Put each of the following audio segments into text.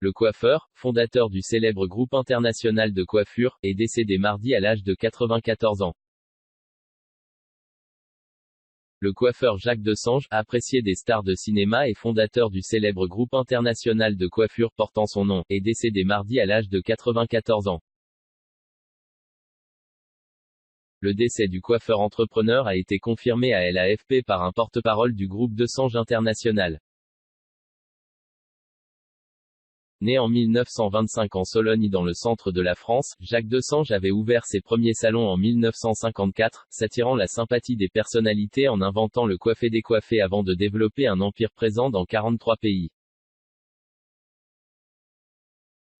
Le coiffeur, fondateur du célèbre groupe international de coiffure, est décédé mardi à l'âge de 94 ans. Le coiffeur Jacques Desange, apprécié des stars de cinéma et fondateur du célèbre groupe international de coiffure portant son nom, est décédé mardi à l'âge de 94 ans. Le décès du coiffeur entrepreneur a été confirmé à l'AFP par un porte-parole du groupe Desange International. Né en 1925 en Sologne dans le centre de la France, Jacques Desange avait ouvert ses premiers salons en 1954, s'attirant la sympathie des personnalités en inventant le coiffé-décoiffé avant de développer un empire présent dans 43 pays.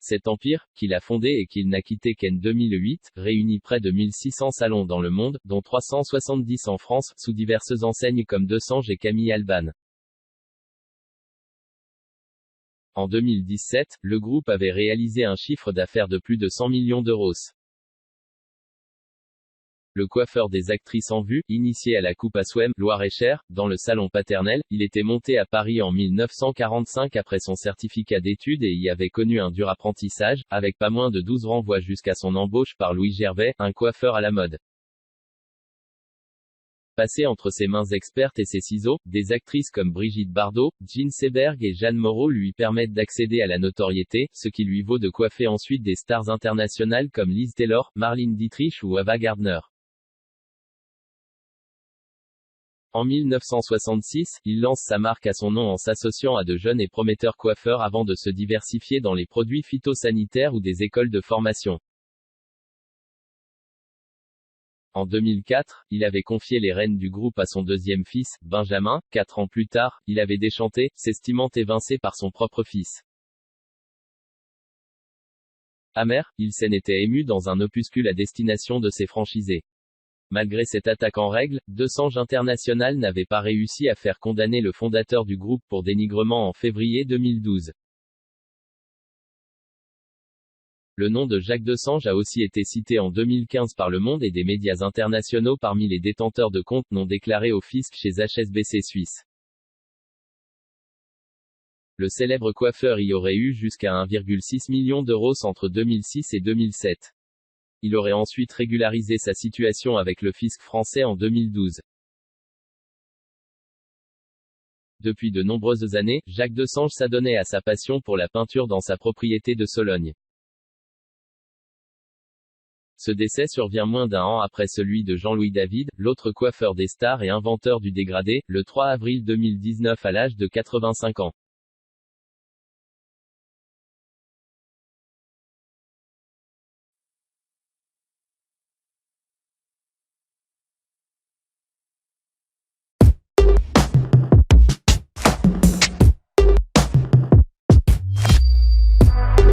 Cet empire, qu'il a fondé et qu'il n'a quitté qu'en 2008, réunit près de 1600 salons dans le monde, dont 370 en France, sous diverses enseignes comme Desange et Camille Alban. En 2017, le groupe avait réalisé un chiffre d'affaires de plus de 100 millions d'euros. Le coiffeur des actrices en vue, initié à la coupe à Swem, Loir-et-Cher, dans le salon paternel, il était monté à Paris en 1945 après son certificat d'études et y avait connu un dur apprentissage, avec pas moins de 12 renvois jusqu'à son embauche par Louis Gervais, un coiffeur à la mode. Passé entre ses mains expertes et ses ciseaux, des actrices comme Brigitte Bardot, Jean Seberg et Jeanne Moreau lui permettent d'accéder à la notoriété, ce qui lui vaut de coiffer ensuite des stars internationales comme Liz Taylor, Marlene Dietrich ou Ava Gardner. En 1966, il lance sa marque à son nom en s'associant à de jeunes et prometteurs coiffeurs avant de se diversifier dans les produits phytosanitaires ou des écoles de formation. En 2004, il avait confié les rênes du groupe à son deuxième fils, Benjamin. 4 ans plus tard, il avait déchanté, s'estimant évincé par son propre fils. Amer, il s'en était ému dans un opuscule à destination de ses franchisés. Malgré cette attaque en règle, Desange International n'avait pas réussi à faire condamner le fondateur du groupe pour dénigrement en février 2012. Le nom de Jacques Desange a aussi été cité en 2015 par Le Monde et des médias internationaux parmi les détenteurs de comptes non déclarés au fisc chez HSBC Suisse. Le célèbre coiffeur y aurait eu jusqu'à 1,6 million d'euros entre 2006 et 2007. Il aurait ensuite régularisé sa situation avec le fisc français en 2012. Depuis de nombreuses années, Jacques Desange s'adonnait à sa passion pour la peinture dans sa propriété de Sologne. Ce décès survient moins d'un an après celui de Jean-Louis David, l'autre coiffeur des stars et inventeur du dégradé, le 3 avril 2019 à l'âge de 85 ans.